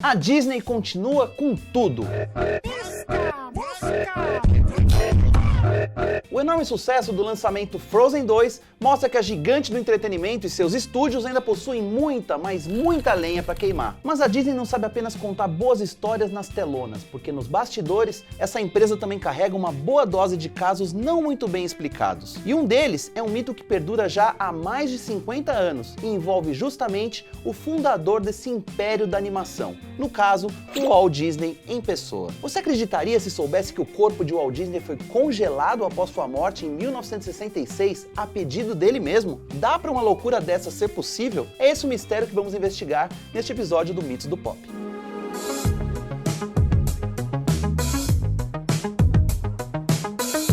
A Disney continua com tudo. O enorme sucesso do lançamento Frozen 2 mostra que a gigante do entretenimento e seus estúdios ainda possuem muita, mas muita lenha para queimar. Mas a Disney não sabe apenas contar boas histórias nas telonas, porque nos bastidores, essa empresa também carrega uma boa dose de casos não muito bem explicados. E um deles é um mito que perdura já há mais de 50 anos e envolve justamente o fundador desse império da animação, no caso, o Walt Disney em pessoa. Você acreditaria se soubesse que o corpo de Walt Disney foi congelado após sua morte em 1966 a pedido dele mesmo? Dá para uma loucura dessa ser possível? É esse o mistério que vamos investigar neste episódio do Mitos do Pop.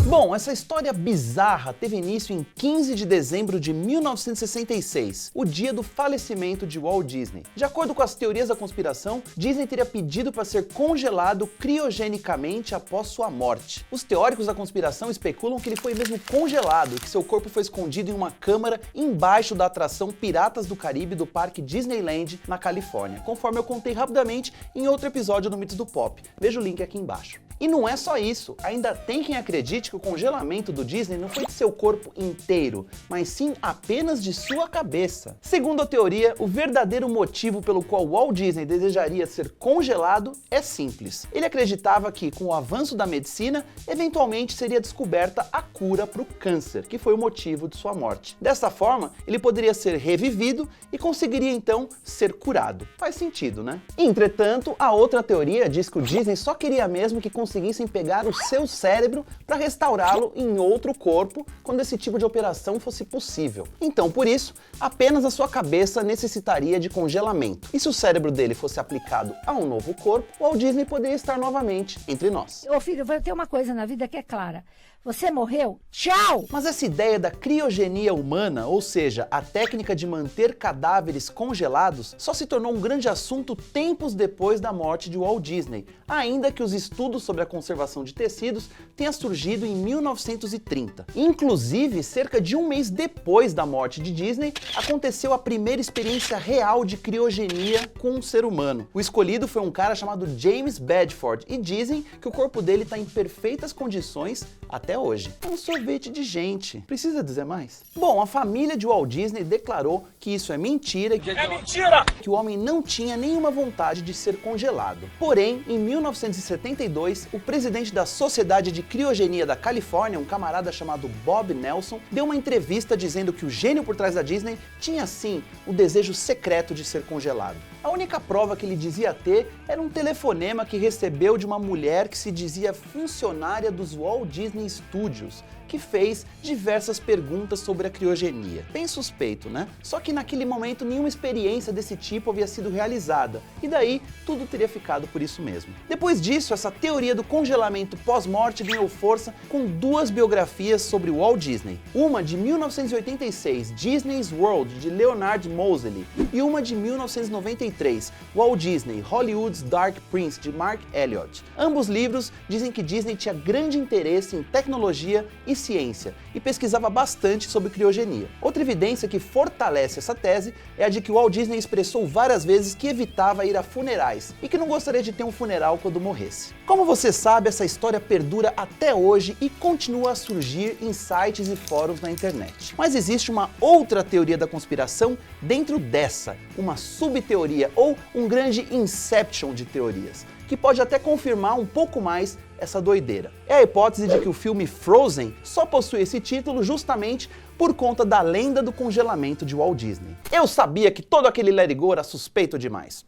Bom, essa história bizarra teve início em 15 de dezembro de 1966, o dia do falecimento de Walt Disney. De acordo com as teorias da conspiração, Disney teria pedido para ser congelado criogenicamente após sua morte. Os teóricos da conspiração especulam que ele foi mesmo congelado e que seu corpo foi escondido em uma câmara embaixo da atração Piratas do Caribe do Parque Disneyland, na Califórnia, conforme eu contei rapidamente em outro episódio do Mitos do Pop. Veja o link aqui embaixo. E não é só isso, ainda tem quem acredite que o congelamento do Disney não foi de seu corpo inteiro, mas sim apenas de sua cabeça. Segundo a teoria, o verdadeiro motivo pelo qual Walt Disney desejaria ser congelado é simples. Ele acreditava que, com o avanço da medicina, eventualmente seria descoberta a cura para o câncer, que foi o motivo de sua morte. Dessa forma, ele poderia ser revivido e conseguiria então ser curado. Faz sentido, né? Entretanto, a outra teoria diz que o Disney só queria mesmo que conseguissem pegar o seu cérebro para restaurá-lo em outro corpo quando esse tipo de operação fosse possível. Então, por isso, apenas a sua cabeça necessitaria de congelamento. E se o cérebro dele fosse aplicado a um novo corpo, o Walt Disney poderia estar novamente entre nós. Ô filho, vai ter uma coisa na vida que é clara. Você morreu? Tchau! Mas essa ideia da criogenia humana, ou seja, a técnica de manter cadáveres congelados, só se tornou um grande assunto tempos depois da morte de Walt Disney, ainda que os estudos sobre a conservação de tecidos tenham surgido em 1930. Inclusive, cerca de um mês depois da morte de Disney, aconteceu a primeira experiência real de criogenia com um ser humano. O escolhido foi um cara chamado James Bedford, e dizem que o corpo dele está em perfeitas condições até hoje. É um sorvete de gente. Precisa dizer mais? Bom, a família de Walt Disney declarou que isso é mentira, que o homem não tinha nenhuma vontade de ser congelado. Porém, em 1972, o presidente da Sociedade de Criogenia da Califórnia, um camarada chamado Bob Nelson, deu uma entrevista dizendo que o gênio por trás da Disney tinha sim o desejo secreto de ser congelado. A única prova que ele dizia ter era um telefonema que recebeu de uma mulher que se dizia funcionária dos Walt Disney Studios, que fez diversas perguntas sobre a criogenia. Bem suspeito, né? Só que naquele momento nenhuma experiência desse tipo havia sido realizada, e daí tudo teria ficado por isso mesmo. Depois disso, essa teoria do congelamento pós-morte ganhou força com duas biografias sobre Walt Disney. Uma de 1986, Disney's World, de Leonard Mosley, e uma de 1993, Walt Disney, Hollywood's Dark Prince, de Mark Elliott. Ambos livros dizem que Disney tinha grande interesse em tecnologia e ciência, e pesquisava bastante sobre criogenia. Outra evidência que fortalece essa tese é a de que o Walt Disney expressou várias vezes que evitava ir a funerais, e que não gostaria de ter um funeral quando morresse. Como você sabe, essa história perdura até hoje e continua a surgir em sites e fóruns na internet. Mas existe uma outra teoria da conspiração dentro dessa, uma subteoria ou um grande inception de teorias, que pode até confirmar um pouco mais essa doideira. É a hipótese de que o filme Frozen só possui esse título justamente por conta da lenda do congelamento de Walt Disney. Eu sabia que todo aquele Let It Go era suspeito demais.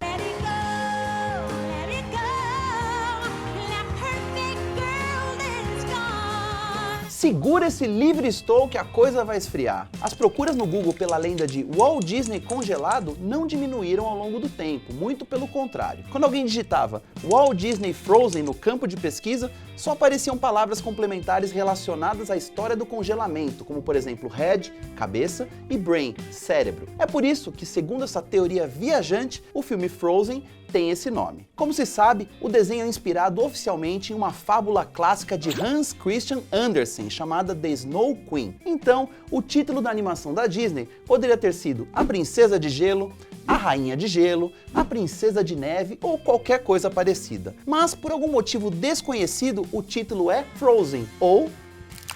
Segura esse livre estou que a coisa vai esfriar. As procuras no Google pela lenda de Walt Disney congelado não diminuíram ao longo do tempo, muito pelo contrário. Quando alguém digitava Walt Disney Frozen no campo de pesquisa, só apareciam palavras complementares relacionadas à história do congelamento, como por exemplo head, cabeça, e brain, cérebro. É por isso que, segundo essa teoria viajante, o filme Frozen tem esse nome. Como se sabe, o desenho é inspirado oficialmente em uma fábula clássica de Hans Christian Andersen, chamada The Snow Queen. Então, o título da animação da Disney poderia ter sido A Princesa de Gelo, a Rainha de Gelo, a Princesa de Neve ou qualquer coisa parecida. Mas por algum motivo desconhecido, o título é Frozen ou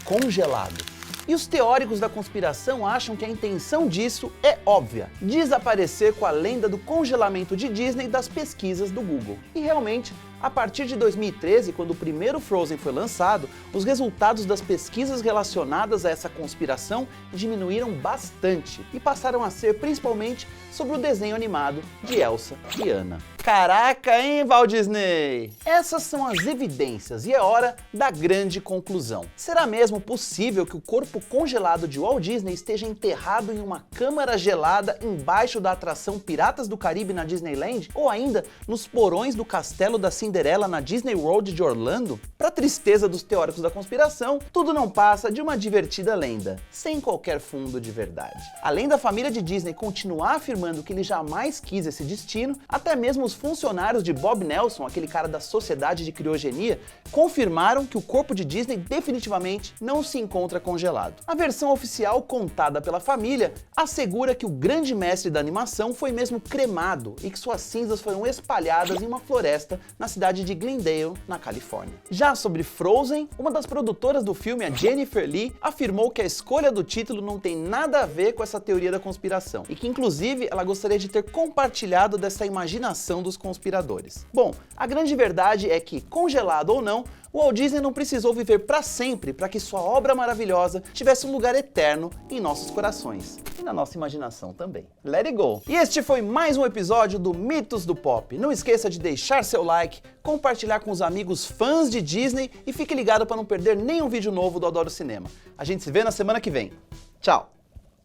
Congelado. E os teóricos da conspiração acham que a intenção disso é óbvia: desaparecer com a lenda do congelamento de Disney das pesquisas do Google. E realmente, a partir de 2013, quando o primeiro Frozen foi lançado, os resultados das pesquisas relacionadas a essa conspiração diminuíram bastante e passaram a ser principalmente sobre o desenho animado de Elsa e Anna. Caraca, hein, Walt Disney? Essas são as evidências e é hora da grande conclusão. Será mesmo possível que o corpo congelado de Walt Disney esteja enterrado em uma câmara gelada embaixo da atração Piratas do Caribe na Disneyland? Ou ainda nos porões do Castelo da Cinderela na Disney World de Orlando? Para tristeza dos teóricos da conspiração, tudo não passa de uma divertida lenda, sem qualquer fundo de verdade. Além da família de Disney continuar afirmando que ele jamais quis esse destino, até mesmo os funcionários de Bob Nelson, aquele cara da Sociedade de Criogenia, confirmaram que o corpo de Disney definitivamente não se encontra congelado. A versão oficial contada pela família assegura que o grande mestre da animação foi mesmo cremado e que suas cinzas foram espalhadas em uma floresta na cidade de Glendale, na Califórnia. Já sobre Frozen, uma das produtoras do filme, a Jennifer Lee, afirmou que a escolha do título não tem nada a ver com essa teoria da conspiração e que inclusive ela gostaria de ter compartilhado dessa imaginação dos conspiradores. Bom, a grande verdade é que, congelado ou não, o Walt Disney não precisou viver para sempre para que sua obra maravilhosa tivesse um lugar eterno em nossos corações e na nossa imaginação também. Let it go! E este foi mais um episódio do Mitos do Pop. Não esqueça de deixar seu like, compartilhar com os amigos fãs de Disney e fique ligado para não perder nenhum vídeo novo do Adoro Cinema. A gente se vê na semana que vem. Tchau!